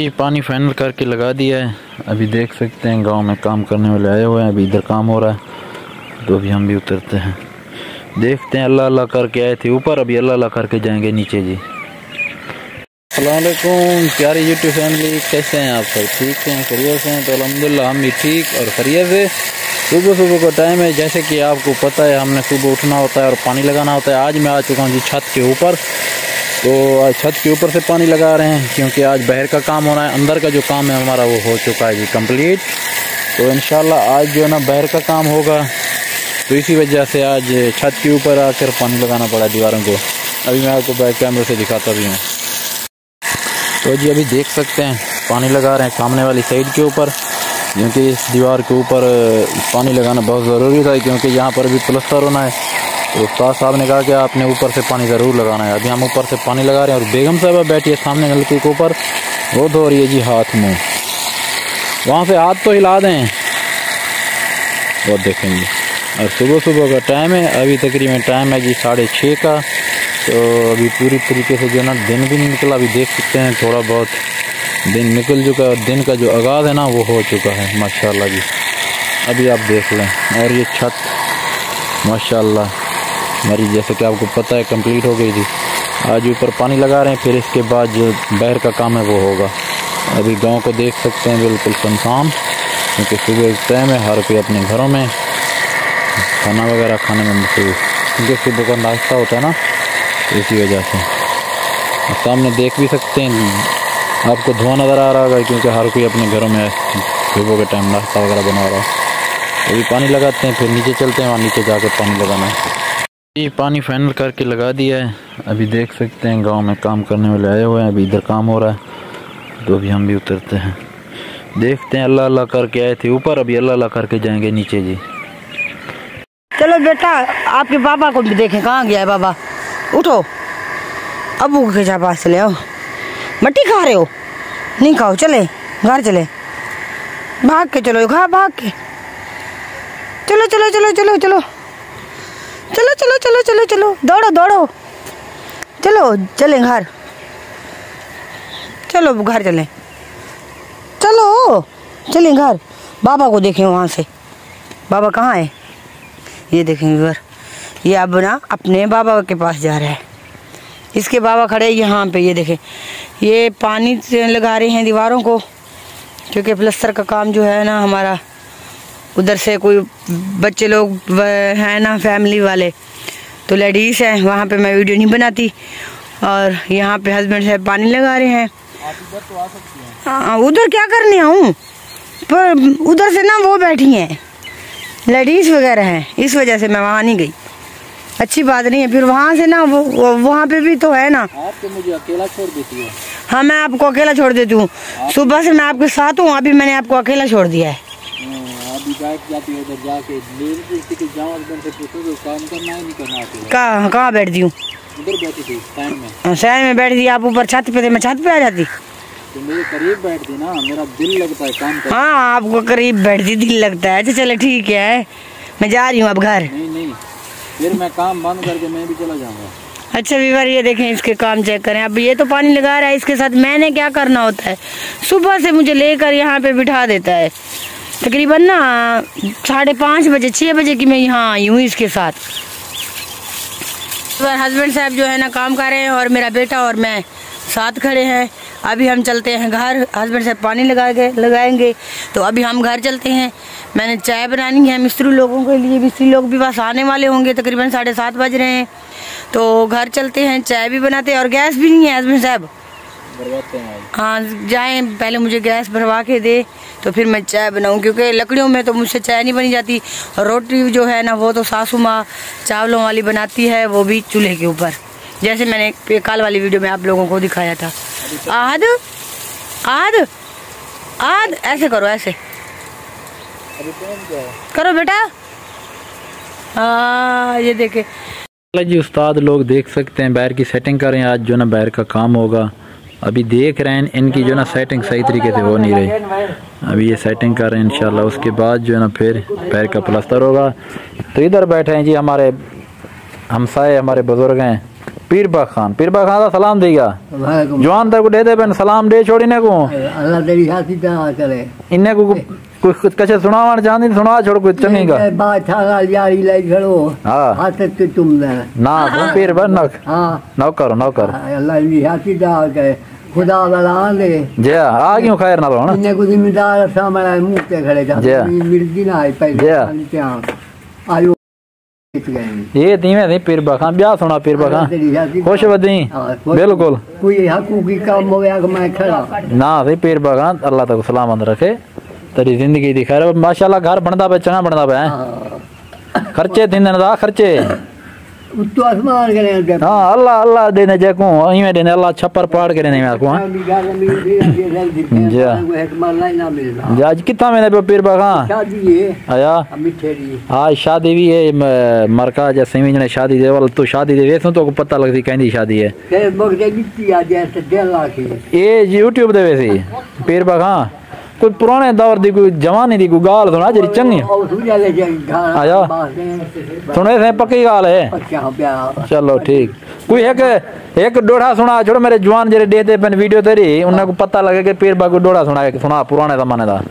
ये पानी फाइनल करके लगा दिया है। अभी देख सकते हैं गांव में काम करने वाले आए हुए हैं। अभी इधर काम हो रहा है तो अभी हम भी उतरते हैं, देखते हैं। अल्लाह अल्लाह करके आए थे ऊपर, अभी अल्लाह अल्लाह करके जाएंगे नीचे जी। अस्सलाम वालेकुम प्यारी यूट्यूब फैमिली, कैसे हैं आप सब? ठीक हैं, खैरियत से हैं? तो अल्हम्दुलिल्लाह हम भी ठीक और खैरियत से। सुबह सुबह का टाइम है, जैसे कि आपको पता है हमने सुबह उठना होता है और पानी लगाना होता है। आज मैं आ चुका हूँ जी छत के ऊपर, तो आज छत के ऊपर से पानी लगा रहे हैं क्योंकि आज बाहर का काम होना है। अंदर का जो काम है हमारा वो हो चुका है जी कंप्लीट। तो इंशाल्लाह आज जो है ना बाहर का काम होगा, तो इसी वजह से आज छत के ऊपर आकर पानी लगाना पड़ा दीवारों को। अभी मैं आपको बैक कैमरे से दिखाता भी हूँ। तो जी अभी देख सकते हैं पानी लगा रहे हैं सामने वाली साइड के ऊपर, क्योंकि इस दीवार के ऊपर पानी लगाना बहुत ज़रूरी था क्योंकि यहाँ पर भी प्लस्तर होना है। तो उस्ताद साहब ने कहा कि आपने ऊपर से पानी ज़रूर लगाना है। अभी हम ऊपर से पानी लगा रहे हैं और बेगम साहब बैठी है सामने नलके के ऊपर, वो धो रही है जी हाथ मुँह। वहाँ से हाथ तो हिला दें, वो देखेंगे। और सुबह सुबह का टाइम है, अभी तकरीबन टाइम है जी 6:30 का। तो अभी पूरी तरीके से जो ना दिन भी नहीं निकला। अभी देख सकते हैं थोड़ा बहुत दिन निकल चुका है और दिन का जो आगाज़ है ना वो हो चुका है माशाल्लाह जी। अभी आप देख लें। और ये छत माशाल्लाह हमारी जैसे कि आपको पता है कंप्लीट हो गई थी। आज ऊपर पानी लगा रहे हैं, फिर इसके बाद जो बाहर का काम है वो होगा। अभी गांव को देख सकते हैं बिल्कुल सुनसान, क्योंकि सुबह टाइम है, हर कोई अपने घरों में खाना वगैरह खाने में मसरूफ, क्योंकि सुबह का नाश्ता होता है ना, तो इसी वजह से। सामने देख भी सकते हैं, आपको धुआं नज़र आ रहा होगा क्योंकि हर कोई अपने घरों में सुबह के टाइम नाश्ता वगैरह बना रहा है। अभी पानी लगाते हैं, फिर नीचे चलते हैं, वहाँ नीचे जाकर पानी लगाना है। ये पानी फाइनल करके लगा दिया है। अभी देख सकते हैं गांव में काम करने वाले आए हुए हैं। अभी इधर काम हो रहा है तो अभी हम भी उतरते हैं, देखते हैं। अल्लाह अल्लाह करके आए थे ऊपर, अभी अल्लाह अल्लाह करके जाएंगे नीचे जी। चलो बेटा, आपके पापा को भी देखें कहाँ गया है बाबा। उठो, अबू के पास चले आओ। मट्टी खा रहे हो? नहीं खाओ, चले घर चले, भाग के चलो, खा भाग के चलो चलो चलो चलो चलो चलो चलो चलो चलो चलो, दौड़ो दौड़ो, चलो चले घर, चलो घर चले, चलो चले घर। बाबा को देखें वहाँ से, बाबा कहाँ है? ये देखेंगे घर, ये अब ना अपने बाबा के पास जा रहा है। इसके बाबा खड़े यहाँ पे, ये देखें, ये पानी लगा रहे हैं दीवारों को, क्योंकि प्लस्तर का काम जो है ना हमारा, उधर से कोई बच्चे लोग हैं ना फैमिली वाले, तो लेडीज़ हैं, वहाँ पे मैं वीडियो नहीं बनाती। और यहाँ पे हस्बैंड साहब पानी लगा रहे हैं। आप इधर तो आ सकती हैं। हाँ, उधर क्या करने आऊँ, पर उधर से ना वो बैठी हैं लेडीज़ वगैरह हैं, इस वजह से मैं वहाँ नहीं गई। अच्छी बात नहीं है, फिर वहाँ से ना वो वहाँ पे भी तो है ना। आप तो मुझे अकेला छोड़ देती है। हाँ, मैं आपको अकेला छोड़ देती हूँ। सुबह से मैं आपके साथ हूँ, अभी मैंने आपको अकेला छोड़ दिया है। अभी बैठ जाती है उधर जाके, काम करना है नहीं करना। कहाँ बैठती हूँ? उधर बैठी थी साइड में बैठ दी। आप ऊपर छत पे थे, मैं छत पे आ जाती। तो मेरे करीब बैठती ना, मेरा दिल लगता है काम करने। हाँ, आपको करीब बैठती दिल लगता है। अच्छा चले ठीक है, मैं जा रही हूँ अब घर। नहीं, फिर मैं काम बंद करके मैं भी चला जाऊँगा। अच्छा वीवर, ये देखें इसके काम चेक करें। अब ये तो पानी लगा रहा है, इसके साथ मैंने क्या करना होता है, सुबह से मुझे लेकर यहाँ पे बिठा देता है। तकरीबन ना 5:30 बजे 6 बजे की मैं यहाँ आई हूँ इसके साथ। हस्बैंड साहब जो है ना काम कर रहे हैं और मेरा बेटा और मैं साथ खड़े हैं। अभी हम चलते हैं घर, हस्बैंड साहब पानी लगाएंगे तो अभी हम घर चलते हैं। मैंने चाय बनानी है मिस्त्री लोगों के लिए, मिस्त्री लोग भी बस आने वाले होंगे, तकरीबन 7:30 बज रहे हैं। तो घर चलते हैं, चाय भी बनाते हैं और गैस भी नहीं है हस्बैंड साहब। हाँ जाएं, पहले मुझे गैस भरवा के दे तो फिर मैं चाय बनाऊं, क्योंकि लकड़ियों में तो मुझसे चाय नहीं बनी जाती। और रोटी जो है ना वो तो सासू माँ चावलों वाली बनाती है, वो भी चूल्हे के ऊपर, जैसे मैंने कल वाली वीडियो में आप लोगों को दिखाया था। आद आद आद ऐसे करो, ऐसे करो बेटा। ये देखे जी उस्ताद लोग देख सकते हैं बाहर की सेटिंग कर रहे हैं। आज जो ना बाहर का काम होगा, अभी देख रहे हैं इनकी जो ना सेटिंग सही तरीके से हो नहीं रही। अभी ये सेटिंग कर रहे हैं, इंशाल्लाह उसके बाद जो है ना फिर पैर का प्लास्टर होगा। तो इधर बैठे हैं जी हमारे हमसाए, हमारे बुजुर्ग हैं, पीरबा खान का सलाम देगा वालेकुम जवान तक दे दे पेन सलाम दे छोड़ी ने को अल्लाह तेरी हाथी दा करे इन्ने को कुछ कछ सुनावण चाहंदी सुना छोड़ कुछ चंगेगा बादशाह गाल यारी ले खड़ो हां हाथ ते तुम ना पीरबा नक हां नौकर नौकर अल्लाह तेरी हाथी दा करे खुदा वाला दे जे आ क्यों खैर ना होना इन्ने को जिम्मेदार सामने मुंह पे खड़े जा मिर्दी ना आई पहले आयो ये धीमे धी पीरबा खान ब्याह सुना पीरबा खान खुश बदी बिल्कुल कोई हकूकी काम हो गया मैं खड़ा ना सी पीरबा खान अल्लाह तक सलामत रखे तेरी जिंदगी दी खैर माशाल्लाह घर बनदा पे चंगा बनदा पे खर्चे थींदे ना खर्चे उत्तो आसमान करे हां अल्लाह अल्लाह देने जेको इवे देने अल्लाह छप्पर पाड़ के देने को जी आज कितना मैंने पे पीरबा खान शादी है आया मिठेरी आज शादी भी है मरका जैसे में शादी दे वाल तो शादी दे वेसो तो को पता लगती कहंदी शादी है ते मगदे बिती आ जाए ते 1.5 लाख ये YouTube दे वैसे पीरबा खान कोई पुराने दौर दी कोई जमाने दी कोई गाल सुना जरी चंगी आया सुने से पक्की गाल है चलो ठीक कोई एक डोढ़ा सुना छोड़ो मेरे जवान जरे देते पेन वीडियो तेरी उन्हें को पता लगे कि पीरबा को डोढ़ा सुना पुराने जमाने दा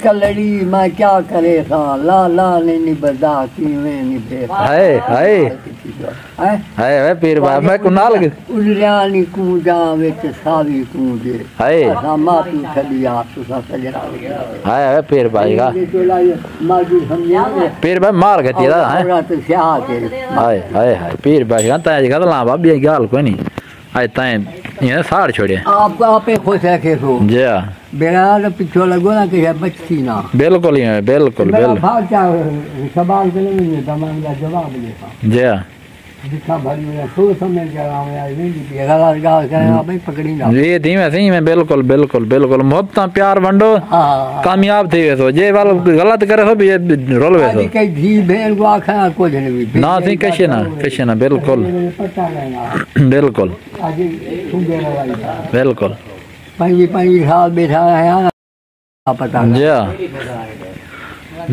कलड़ी मैं क्या करे था ला ला नहीं बदा की मैं नहीं बे हाय हाय हाय वे पीरबा मैं को नाल उलरानी कूदा विच सावी कूदे हाय मा पी खलिया सुसा सजरा हाय वे पीरबा का माजू समझा पीरबा मार गती दा है तो स्याह के हाय हाय हाय पीरबा का ताज का ला बाबी गाल कोई नहीं आए ताए ये साड़ छोड़े आपको आपे खुश रखे हो जी बेरा तो पीछे लगो ना कि बच्ची ना बिल्कुल ही बिल्कुल बिल्कुल भाग क्या सवाल के लिए तमाम का जवाब देता जी दिखा भरी में थोड़ा समय के रहा है आई नहीं गलत गाल करे आप ही पकड़ी ना ये धीमे सही में बिल्कुल बिल्कुल बिल्कुल मोहब्बत प्यार वंडो कामयाब थी वे तो जे वाल गलत करे तो ये रोल वे तो कई धी बहन को आखा कुछ नहीं ना थी कैसे ना बिल्कुल पता नहीं बिल्कुल आज सुंदर वाली बिल्कुल 5 साल बैठा है पता जी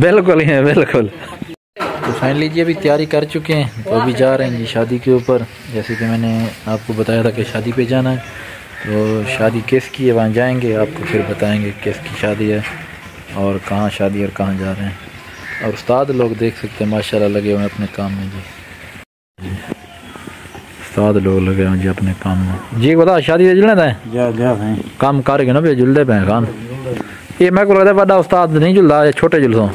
बिल्कुल ही बिल्कुल तो फाइनली जी अभी तैयारी कर चुके हैं तो अभी जा रहे हैं जी शादी के ऊपर जैसे कि मैंने आपको बताया था कि शादी पे जाना है तो शादी किसकी है वहाँ जाएंगे आपको फिर बताएंगे किसकी शादी है और कहाँ शादी और कहाँ जा रहे हैं और उस्ताद लोग देख सकते हैं माशाल्लाह लगे हुए हैं अपने काम में जी उस्ताद लोग लगे हुए हैं जी अपने काम में जी बता शादी से जुलने था काम कर के ना भी जुलते पे खान ये मैं को लगता है बड़ा उस्ताद नहीं जुलता छोटे जुलसों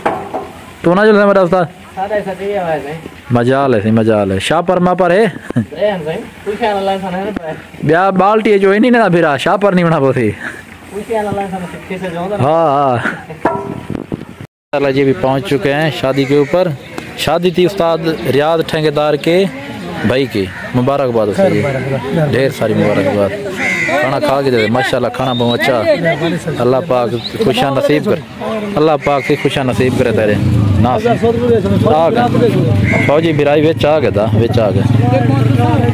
तो ना जुलता बड़ा उस्ताद मजाल है शाह पर मा पर है ब्याह बाल्टी है जो ही नहीं ना फिर शाह पर नहीं बना पोसी हाँ हाँ जी भी पहुंच चुके हैं शादी के ऊपर शादी थी उस्ताद रियाद ठेकेदार के भाई की मुबारकबाद उसे ढेर सारी मुबारकबाद खाना खा के दे माशाल्लाह खाना बहुत अच्छा अल्लाह पाक खुशियाँ नसीब कर अल्लाह पाक से खुशियाँ नसीब करे तेरे ना फौजी बिराई विच आ गया विच आ गया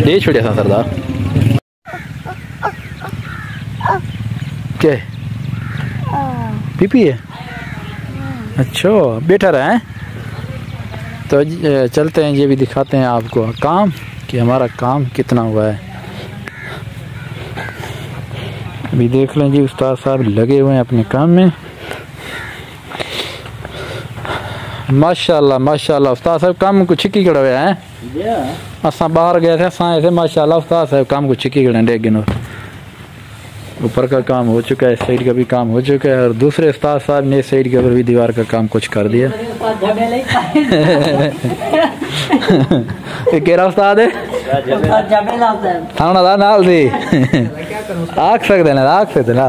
ये छुड़िया था सरदार के पीपी है अच्छा बैठा रहे हैं तो चलते हैं ये भी दिखाते हैं आपको काम कि हमारा काम कितना हुआ है अभी देख लें जी उस्ताद साहब लगे हुए हैं अपने काम में माशाल्लाह माशाल्लाह उस्ताद साहब काम को छिक्की कड़े हुए हैं असा बाहर गए थे असा ऐसे माशाल्लाह उस्ताद साहब काम को छिक्की कड़े डेग गिनो ऊपर का काम हो चुका है इस साइड का भी काम हो चुका है और दूसरे उस्ताद साहब ने इस साइड के ऊपर भी दीवार का काम कुछ कर दिया केरा उस्ताद है थाना दा नाल दी आख सकते ना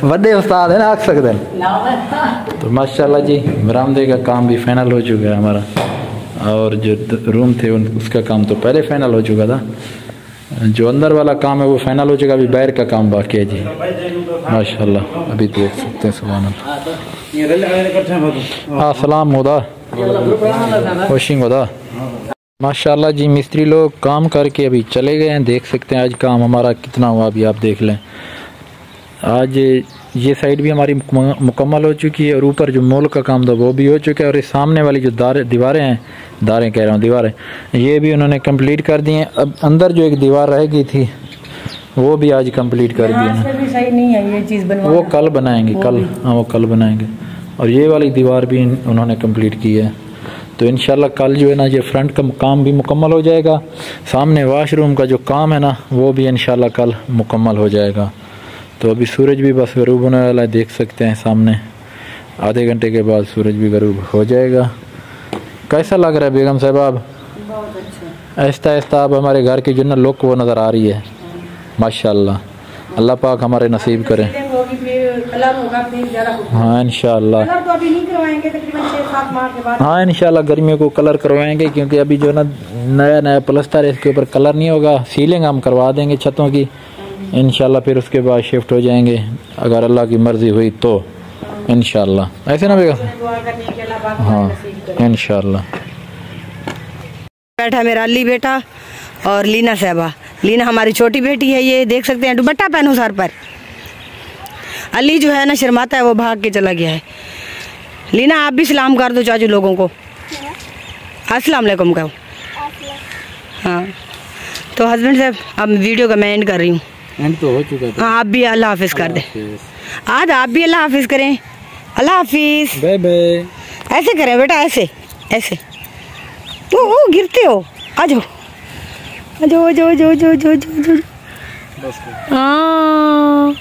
बड़े उस्ताद है ना आख सकते हैं तो माशाल्लाह जी बरामदे का काम भी फाइनल हो चुका है हमारा और जो रूम थे उसका काम तो पहले फाइनल हो चुका था जो अंदर वाला काम है वो फाइनल हो चुका अभी बाहर का काम बाकी है जी माशाल्लाह अभी देख सकते हैं सुभान अल्लाह सलाम होदा वॉशिंग होदा माशाल्लाह जी मिस्त्री लोग काम करके अभी चले गए हैं देख सकते हैं आज काम हमारा कितना हुआ अभी आप देख लें आज ये साइड भी हमारी मुकम्मल हो चुकी है और ऊपर जो मॉल का काम था वो भी हो चुका है और इस सामने वाली जो दीवारें हैं, दारें कह रहा हूँ, दीवारें, ये भी उन्होंने कंप्लीट कर दी हैं। अब अंदर जो एक दीवार रह गई थी वो भी आज कंप्लीट कर दी है। सही नहीं है ये चीज़ बनवाना, वो कल बनाएंगे, कल, हाँ वो कल बनाएंगे। और ये वाली दीवार भी उन्होंने कंप्लीट की है। तो इंशाल्लाह कल जो है ना ये फ्रंट का काम भी मुकम्मल हो जाएगा। सामने वाशरूम का जो काम है ना वो भी इंशाल्लाह कल मुकम्मल हो जाएगा। तो अभी सूरज भी बस गरूब होने वाला है, देख सकते हैं सामने। आधे घंटे के बाद सूरज भी गरूब हो जाएगा। कैसा लग रहा है बेगम साहब? बहुत अच्छा। आहिस्ता आहिस्ता अब हमारे घर की जो ना लुक वो नज़र आ रही है माशाल्लाह। अल्लाह पाक हमारे नसीब करे। हाँ इंशाल्लाह, हाँ इंशाल्लाह गर्मियों को कलर करवाएंगे, क्योंकि अभी जो ना नया नया प्लस्तर है, इसके ऊपर कलर नहीं होगा। सीलिंग हम करवा देंगे छतों की इंशाल्लाह, फिर उसके बाद शिफ्ट हो जाएंगे अगर अल्लाह की मर्जी हुई तो इंशाल्लाह। ऐसे ना बेगा? हाँ इंशाल्लाह। बैठा मेरा अली बेटा और लीना साहबा। लीना हमारी छोटी बेटी है, ये देख सकते हैं। दुपट्टा पहनो सर पर। अली जो है ना शर्माता है, वो भाग के चला गया है। लीना आप भी सलाम कर दो चाचू लोगों को। अस्सलाम वालेकुम कहो। हाँ तो हस्बैंड साहब अब वीडियो का मैं एंड कर रही हूँ। एंड तो हो चुका था। हाँ आप भी अल्लाह हाफिज़ कर दें। आज आप भी अल्लाह हाफिज़ करें। अल्लाह हाफिज़। Bye bye. ऐसे करें बेटा, ऐसे ऐसे। तो गिरते हो, आ जाओ आ जाओ। हाँ